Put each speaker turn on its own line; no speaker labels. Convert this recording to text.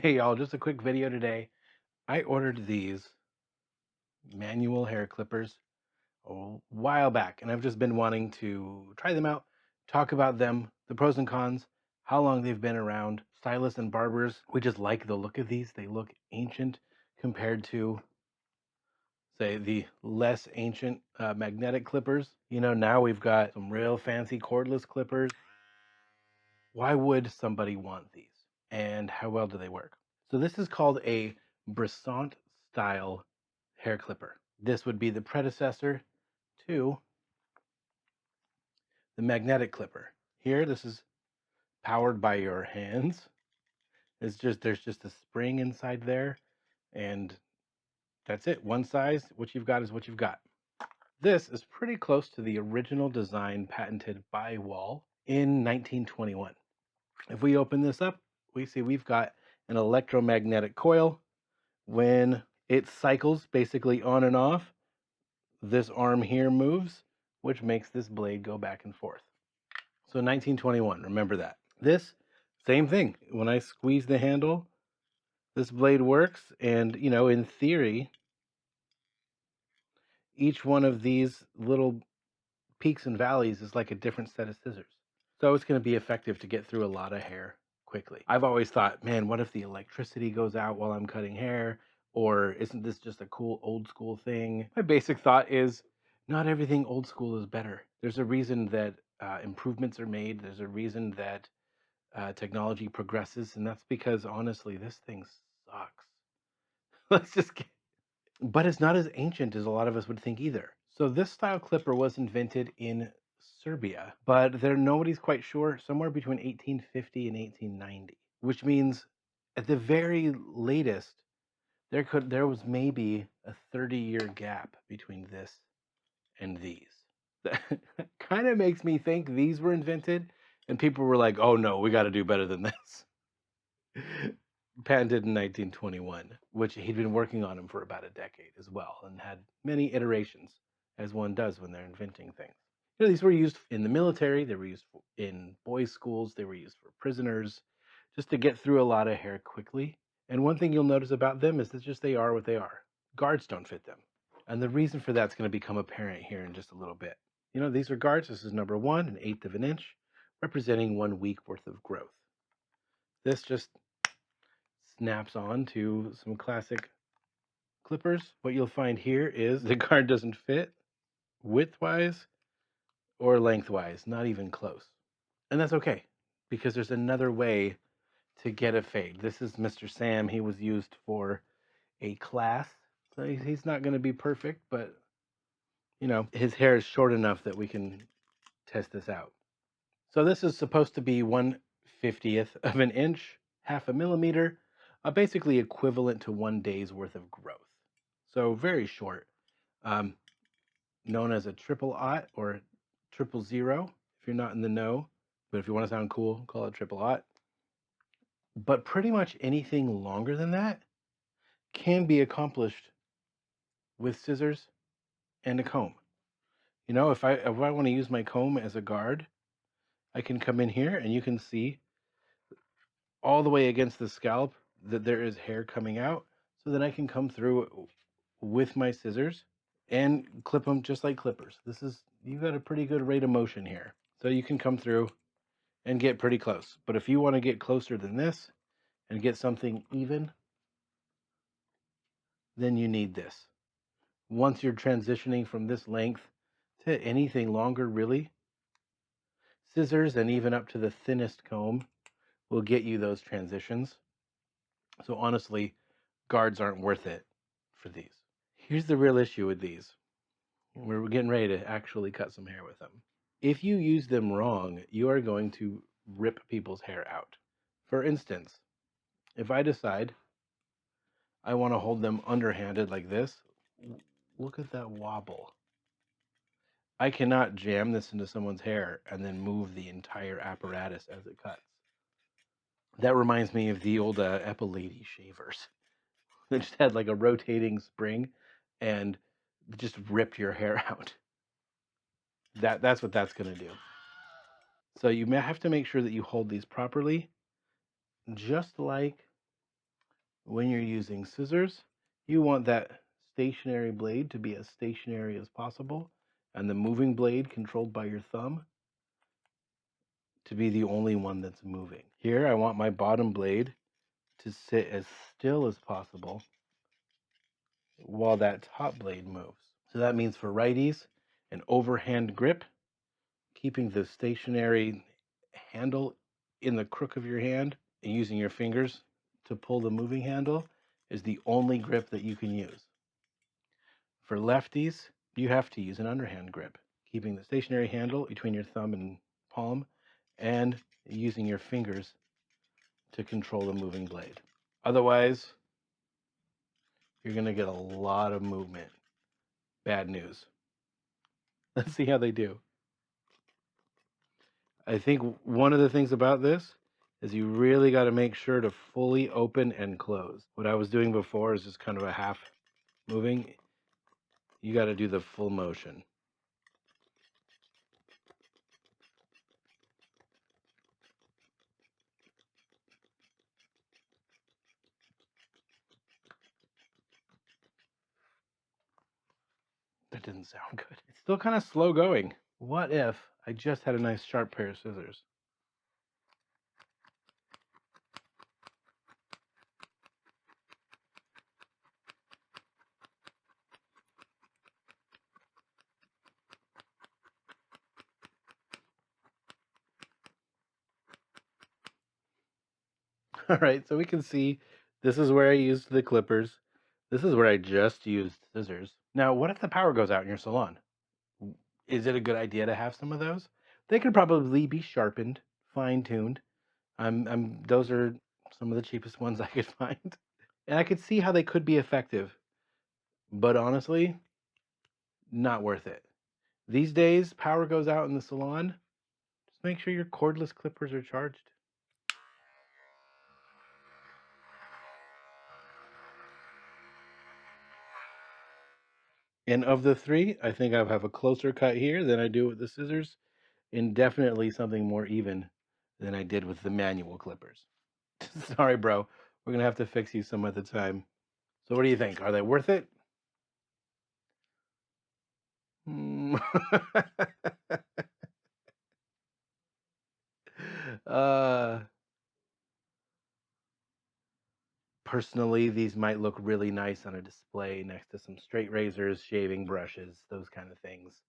Hey y'all, just a quick video today. I ordered these manual hair clippers a while back, and I've just been wanting to try them out, talk about them, the pros and cons, how long they've been around. Stylists and barbers, we just like the look of these. They look ancient compared to, say, the less ancient magnetic clippers. You know, now we've got some real fancy cordless clippers. Why would somebody want these? And how well do they work? So this is called a Brisant style hair clipper. This would be the predecessor to the magnetic clipper. Here, this is powered by your hands. There's just a spring inside there, and that's it. One size, what you've got is what you've got. This is pretty close to the original design patented by Wall in 1921. If we open this up, we see we've got an electromagnetic coil. When it cycles basically on and off, this arm here moves, which makes this blade go back and forth. So 1921, remember that. This, same thing. When I squeeze the handle, this blade works, and in theory, each one of these little peaks and valleys is like a different set of scissors. So it's going to be effective to get through a lot of hair quickly. I've always thought, man, what if the electricity goes out while I'm cutting hair? Or isn't this just a cool old school thing? My basic thought is not everything old school is better. There's a reason that improvements are made. There's a reason that technology progresses. And that's because, honestly, this thing sucks. Let's just get... But it's not as ancient as a lot of us would think either. So this style clipper was invented in Serbia, but nobody's quite sure, somewhere between 1850 and 1890, which means at the very latest there was maybe a 30-year gap between this and these. That kind of makes me think these were invented and people were like, "Oh no, we got to do better than this." Patented in 1921, which he'd been working on them for about a decade as well, and had many iterations, as one does when they're inventing things. These were used in the military, they were used in boys' schools, they were used for prisoners, just to get through a lot of hair quickly. And one thing you'll notice about them is that just they are what they are. Guards don't fit them. And the reason for that's going to become apparent here in just a little bit. These are guards. This is number 1, an eighth of an inch, representing 1 week worth of growth. This just snaps on to some classic clippers. What you'll find here is the guard doesn't fit widthwise or lengthwise, not even close. And that's okay, because there's another way to get a fade. This is Mr. Sam. He was used for a class. So he's not going to be perfect, but his hair is short enough that we can test this out. So this is supposed to be 1/50th of an inch, half a millimeter, basically equivalent to 1 day's worth of growth. So very short, known as a triple aught or triple zero if you're not in the know. But if you want to sound cool, call it triple aught. But pretty much anything longer than that can be accomplished with scissors and a comb. If I want to use my comb as a guard, I can come in here and you can see all the way against the scalp that there is hair coming out. So then I can come through with my scissors and clip them just like clippers. You've got a pretty good rate of motion here. So you can come through and get pretty close. But if you want to get closer than this and get something even, then you need this. Once you're transitioning from this length to anything longer, really, scissors and even up to the thinnest comb will get you those transitions. So honestly, guards aren't worth it for these. Here's the real issue with these. We're getting ready to actually cut some hair with them. If you use them wrong, you are going to rip people's hair out. For instance, if I decide I want to hold them underhanded like this, look at that wobble. I cannot jam this into someone's hair and then move the entire apparatus as it cuts. That reminds me of the old Epilady shavers. They just had like a rotating spring and just ripped your hair out. That's what that's going to do. So you may have to make sure that you hold these properly, just like When you're using scissors, you want that stationary blade to be as stationary as possible, and the moving blade controlled by your thumb to be the only one that's moving. Here, I want my bottom blade to sit as still as possible while that top blade moves. So that means for righties, an overhand grip, keeping the stationary handle in the crook of your hand and using your fingers to pull the moving handle is the only grip that you can use. For lefties, you have to use an underhand grip, keeping the stationary handle between your thumb and palm and using your fingers to control the moving blade. Otherwise, you're going to get a lot of movement. Bad news. Let's see how they do. I think one of the things about this is you really got to make sure to fully open and close. What I was doing before is just kind of a half moving. You got to do the full motion. That didn't sound good. It's still kind of slow going. What if I just had a nice sharp pair of scissors? All right, so we can see this is where I used the clippers. This is where I just used scissors. Now, what if the power goes out in your salon? Is it a good idea to have some of those? They could probably be sharpened, fine-tuned. Those are some of the cheapest ones I could find. And I could see how they could be effective, but honestly, not worth it. These days, power goes out in the salon. Just make sure your cordless clippers are charged. And of the three, I think I have a closer cut here than I do with the scissors, and definitely something more even than I did with the manual clippers. Sorry, bro. We're gonna have to fix you some other time. So what do you think? Are they worth it? Hmm. uh, Personally, these might look really nice on a display next to some straight razors, shaving brushes, those kind of things.